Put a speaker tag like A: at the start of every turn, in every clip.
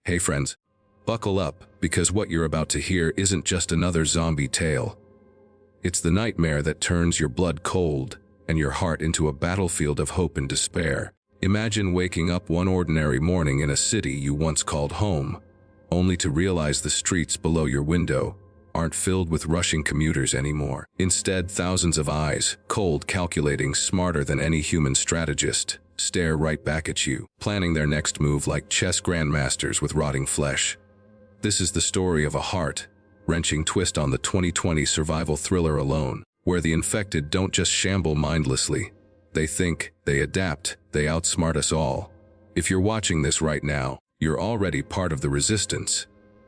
A: Hey friends, buckle up, because what you're about to hear isn't just another zombie tale. It's the nightmare that turns your blood cold and your heart into a battlefield of hope and despair. Imagine waking up one ordinary morning in a city you once called home, only to realize the streets below your window aren't filled with rushing commuters anymore. Instead, thousands of eyes, cold, calculating, smarter than any human strategist, stare right back at you, planning their next move like chess grandmasters with rotting flesh. This is the story of a heart-wrenching twist on the 2020 survival thriller Alone, where the infected don't just shamble mindlessly. They think, they adapt, they outsmart us all. If you're watching this right now, you're already part of the resistance.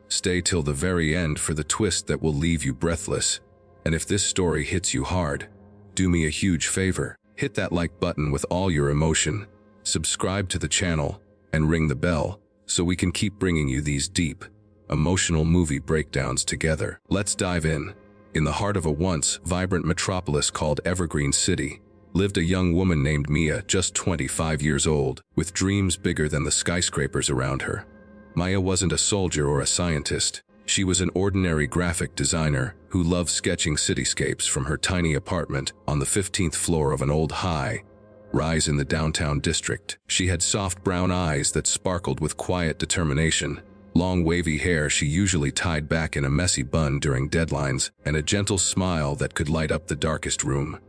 A: Stay till the very end for the twist that will leave you breathless. And if this story hits you hard, do me a huge favor. Hit that like button with all your emotion, subscribe to the channel, and ring the bell so we can keep bringing you these deep, emotional movie breakdowns together. Let's dive in. In the heart of a once vibrant metropolis called Evergreen City, lived a young woman named Mia, just 25 years old, with dreams bigger than the skyscrapers around her. Maya wasn't a soldier or a scientist. She was an ordinary graphic designer who loved sketching cityscapes from her tiny apartment on the 15th floor of an old high-rise in the downtown district. She had soft brown eyes that sparkled with quiet determination, long wavy hair she usually tied back in a messy bun during deadlines, and a gentle smile that could light up the darkest room.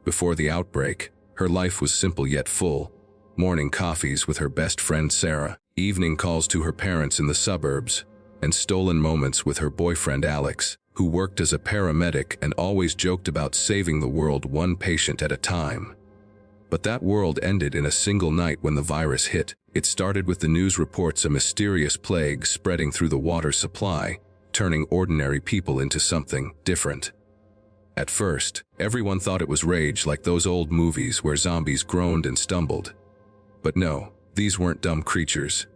A: Before the outbreak, her life was simple yet full. Morning coffees with her best friend Sarah, evening calls to her parents in the suburbs, and stolen moments with her boyfriend Alex, who worked as a paramedic and always joked about saving the world one patient at a time. But that world ended in a single night when the virus hit. It started with the news reports a mysterious plague spreading through the water supply, turning ordinary people into something different. At first, everyone thought it was rage, like those old movies where zombies groaned and stumbled. But no, these weren't dumb creatures.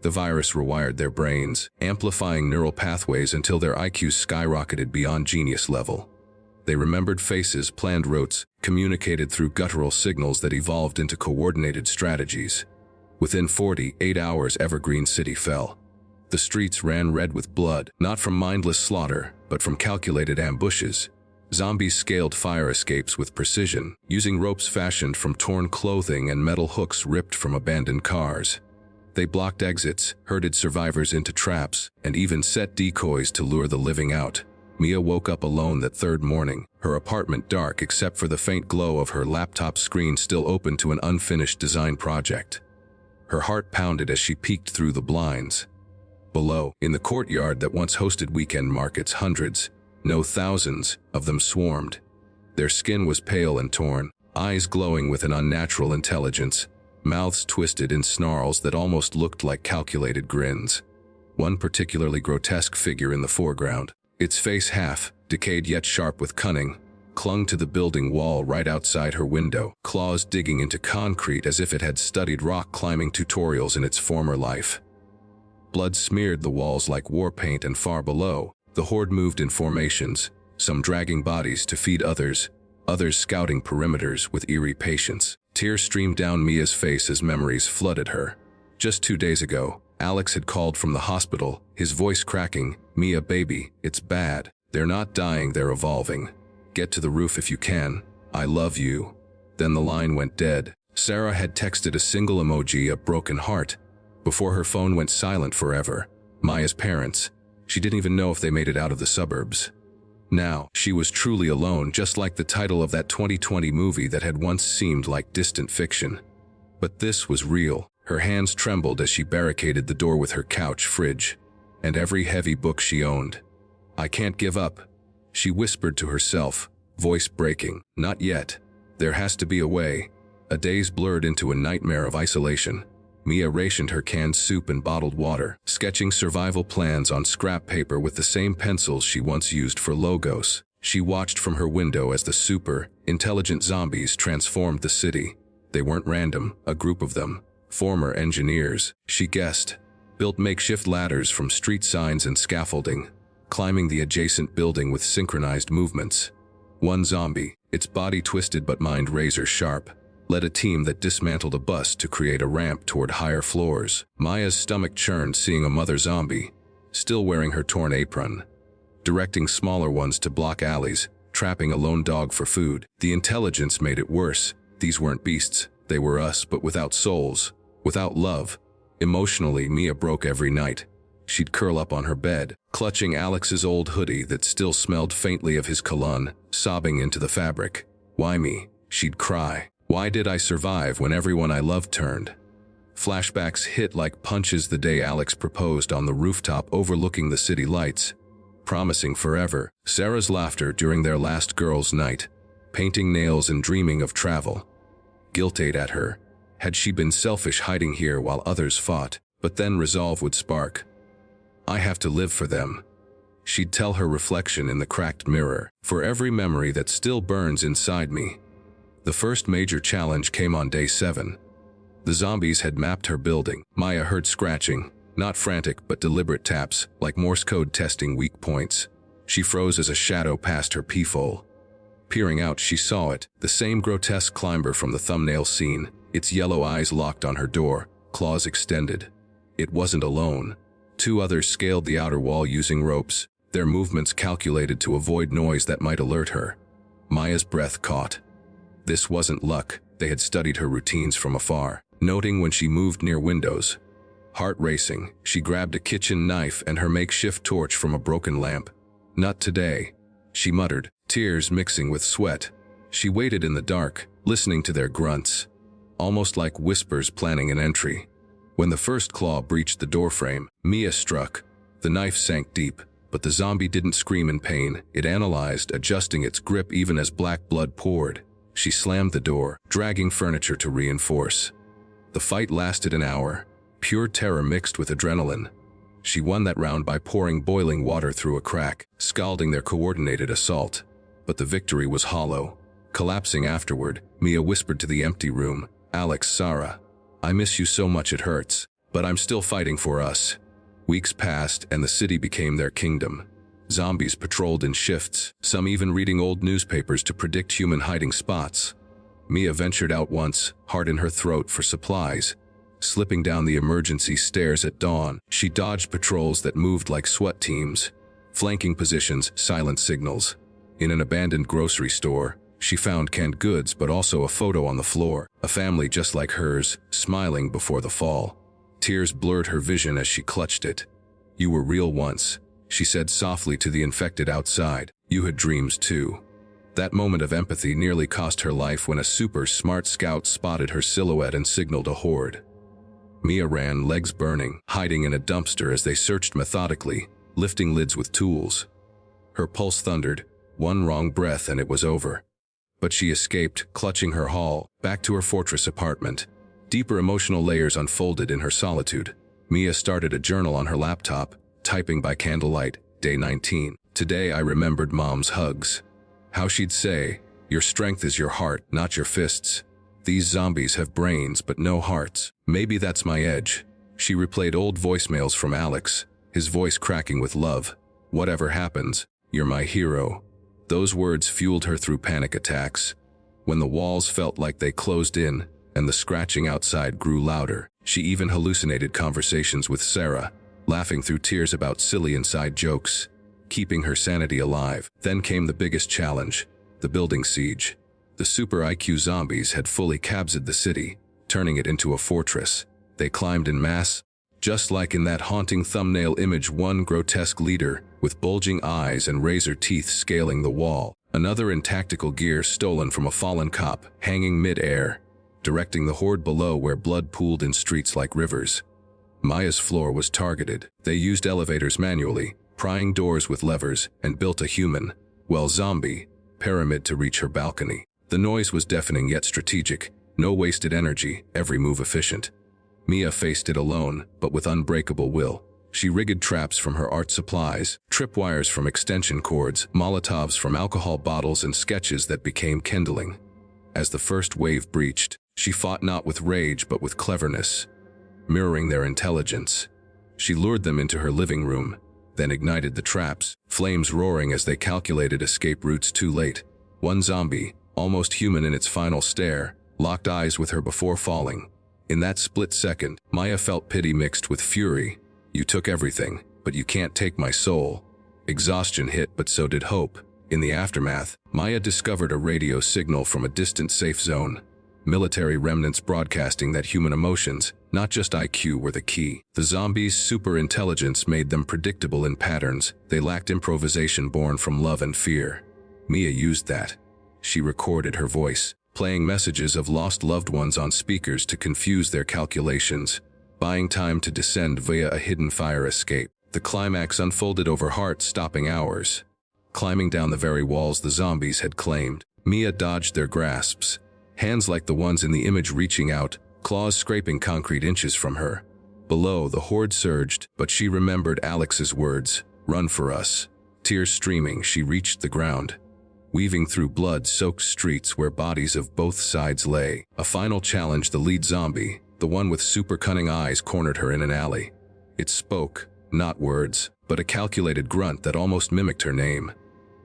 A: The virus rewired their brains, amplifying neural pathways until their IQs skyrocketed beyond genius level. They remembered faces, planned routes, communicated through guttural signals that evolved into coordinated strategies. Within 48 hours, Evergreen City fell. The streets ran red with blood, not from mindless slaughter, but from calculated ambushes. Zombies scaled fire escapes with precision, using ropes fashioned from torn clothing and metal hooks ripped from abandoned cars. They blocked exits, herded survivors into traps, and even set decoys to lure the living out. Mia woke up alone that third morning, her apartment dark except for the faint glow of her laptop screen still open to an unfinished design project. Her heart pounded as she peeked through the blinds. Below, in the courtyard that once hosted weekend markets, hundreds, no thousands, of them swarmed. Their skin was pale and torn, eyes glowing with an unnatural intelligence, mouths twisted in snarls that almost looked like calculated grins. One particularly grotesque figure in the foreground, its face half, decayed yet sharp with cunning, clung to the building wall right outside her window, claws digging into concrete as if it had studied rock climbing tutorials in its former life. Blood smeared the walls like war paint, and far below, the horde moved in formations, some dragging bodies to feed others scouting perimeters with eerie patience. Tears streamed down Mia's face as memories flooded her. Just 2 days ago, Alex had called from the hospital, his voice cracking, "Mia baby, it's bad. They're not dying, they're evolving. Get to the roof if you can. I love you." Then the line went dead. Sarah had texted a single emoji, a broken heart, before her phone went silent forever. Maya's parents, she didn't even know if they made it out of the suburbs. Now, she was truly alone, just like the title of that 2020 movie that had once seemed like distant fiction. But this was real. Her hands trembled as she barricaded the door with her couch, fridge, and every heavy book she owned. "I can't give up," she whispered to herself, voice breaking. "Not yet. There has to be a way." A days blurred into a nightmare of isolation. Mia rationed her canned soup and bottled water, sketching survival plans on scrap paper with the same pencils she once used for logos. She watched from her window as the super, intelligent zombies transformed the city. They weren't random, a group of them, former engineers, she guessed, built makeshift ladders from street signs and scaffolding, climbing the adjacent building with synchronized movements. One zombie, its body twisted but mind razor sharp, led a team that dismantled a bus to create a ramp toward higher floors. Maya's stomach churned seeing a mother zombie, still wearing her torn apron, directing smaller ones to block alleys, trapping a lone dog for food. The intelligence made it worse. These weren't beasts, they were us, but without souls, without love. Emotionally, Mia broke every night. She'd curl up on her bed, clutching Alex's old hoodie that still smelled faintly of his cologne, sobbing into the fabric. Why me? She'd cry. Why did I survive when everyone I loved turned? Flashbacks hit like punches the day Alex proposed on the rooftop overlooking the city lights, promising forever. Sarah's laughter during their last girls' night, painting nails and dreaming of travel. Guilt ate at her. Had she been selfish hiding here while others fought? But then resolve would spark. I have to live for them. She'd tell her reflection in the cracked mirror, for every memory that still burns inside me. The first major challenge came on day 7. The zombies had mapped her building. Maya heard scratching, not frantic but deliberate taps, like Morse code testing weak points. She froze as a shadow passed her peephole. Peering out, she saw it, the same grotesque climber from the thumbnail scene, its yellow eyes locked on her door, claws extended. It wasn't alone. 2 others scaled the outer wall using ropes, their movements calculated to avoid noise that might alert her. Maya's breath caught. This wasn't luck. They had studied her routines from afar, noting when she moved near windows. Heart racing, she grabbed a kitchen knife and her makeshift torch from a broken lamp. Not today, she muttered, tears mixing with sweat. She waited in the dark, listening to their grunts, almost like whispers planning an entry. When the first claw breached the doorframe, Mia struck. The knife sank deep, but the zombie didn't scream in pain. It analyzed, adjusting its grip even as black blood poured. She slammed the door, dragging furniture to reinforce. The fight lasted an hour, pure terror mixed with adrenaline. She won that round by pouring boiling water through a crack, scalding their coordinated assault. But the victory was hollow. Collapsing afterward, Mia whispered to the empty room, "Alex, Sarah, I miss you so much it hurts, but I'm still fighting for us." Weeks passed and the city became their kingdom. Zombies patrolled in shifts, some even reading old newspapers to predict human hiding spots. Mia ventured out once, heart in her throat for supplies. Slipping down the emergency stairs at dawn, she dodged patrols that moved like SWAT teams. Flanking positions, silent signals. In an abandoned grocery store, she found canned goods but also a photo on the floor, a family just like hers, smiling before the fall. Tears blurred her vision as she clutched it. "You were real once," she said softly to the infected outside. "You had dreams too." That moment of empathy nearly cost her life when a super smart scout spotted her silhouette and signaled a horde. Mia ran, legs burning, hiding in a dumpster as they searched methodically, lifting lids with tools. Her pulse thundered, one wrong breath and it was over. But she escaped, clutching her haul, back to her fortress apartment. Deeper emotional layers unfolded in her solitude. Mia started a journal on her laptop, typing by candlelight, day 19. "Today I remembered Mom's hugs. How she'd say, 'Your strength is your heart, not your fists. These zombies have brains but no hearts.' Maybe that's my edge." She replayed old voicemails from Alex, his voice cracking with love. "Whatever happens, you're my hero." Those words fueled her through panic attacks. When the walls felt like they closed in and the scratching outside grew louder, she even hallucinated conversations with Sarah, laughing through tears about silly inside jokes, keeping her sanity alive. Then came the biggest challenge, the building siege. The super IQ zombies had fully Qabza'd the city, turning it into a fortress. They climbed en masse, just like in that haunting thumbnail image, one grotesque leader with bulging eyes and razor teeth scaling the wall, another in tactical gear stolen from a fallen cop, hanging mid-air, directing the horde below where blood pooled in streets like rivers. Maya's floor was targeted. They used elevators manually, prying doors with levers, and built a human, well, zombie, pyramid to reach her balcony. The noise was deafening yet strategic, no wasted energy, every move efficient. Mia faced it alone, but with unbreakable will. She rigged traps from her art supplies, tripwires from extension cords, Molotovs from alcohol bottles, and sketches that became kindling. As the first wave breached, she fought not with rage but with cleverness. Mirroring their intelligence, she lured them into her living room, then ignited the traps, flames roaring as they calculated escape routes too late. One zombie, almost human in its final stare, locked eyes with her before falling. In that split second, Maya felt pity mixed with fury. You took everything, but you can't take my soul. Exhaustion hit, but so did hope. In the aftermath, Maya discovered a radio signal from a distant safe zone. Military remnants broadcasting that human emotions, not just IQ, were the key. The zombies' super intelligence made them predictable in patterns. They lacked improvisation born from love and fear. Mia used that. She recorded her voice, playing messages of lost loved ones on speakers to confuse their calculations, buying time to descend via a hidden fire escape. The climax unfolded over heart-stopping hours. Climbing down the very walls the zombies had claimed, Mia dodged their grasps, hands like the ones in the image reaching out, claws scraping concrete inches from her. Below, the horde surged, but she remembered Alex's words, "Run for us." Tears streaming, she reached the ground, weaving through blood-soaked streets where bodies of both sides lay. A final challenge, the lead zombie, the one with super cunning eyes, cornered her in an alley. It spoke, not words, but a calculated grunt that almost mimicked her name.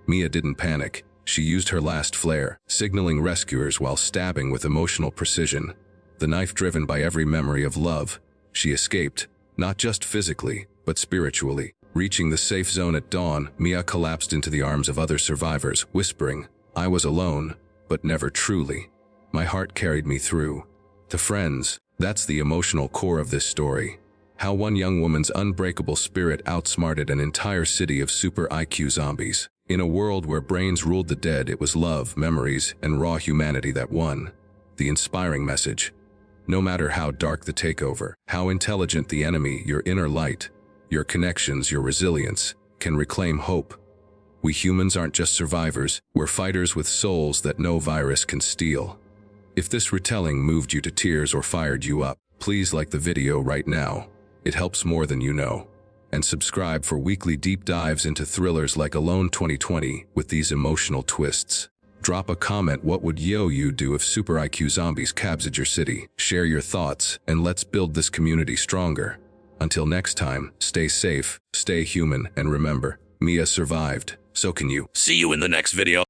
A: Mia didn't panic. She used her last flare, signaling rescuers while stabbing with emotional precision. The knife driven by every memory of love, she escaped, not just physically, but spiritually. Reaching the safe zone at dawn, Mia collapsed into the arms of other survivors, whispering, "I was alone, but never truly. My heart carried me through." To friends, that's the emotional core of this story. How one young woman's unbreakable spirit outsmarted an entire city of super IQ zombies. In a world where brains ruled the dead, it was love, memories, and raw humanity that won. The inspiring message: no matter how dark the takeover, how intelligent the enemy, your inner light, your connections, your resilience, can reclaim hope. We humans aren't just survivors, we're fighters with souls that no virus can steal. If this retelling moved you to tears or fired you up, please like the video right now. It helps more than you know. And subscribe for weekly deep dives into thrillers like Alone 2020 with these emotional twists. Drop a comment, what would you do if super IQ zombies captured your city? Share your thoughts, and let's build this community stronger. Until next time, stay safe, stay human, and remember, Mia survived, so can you.
B: See you in the next video.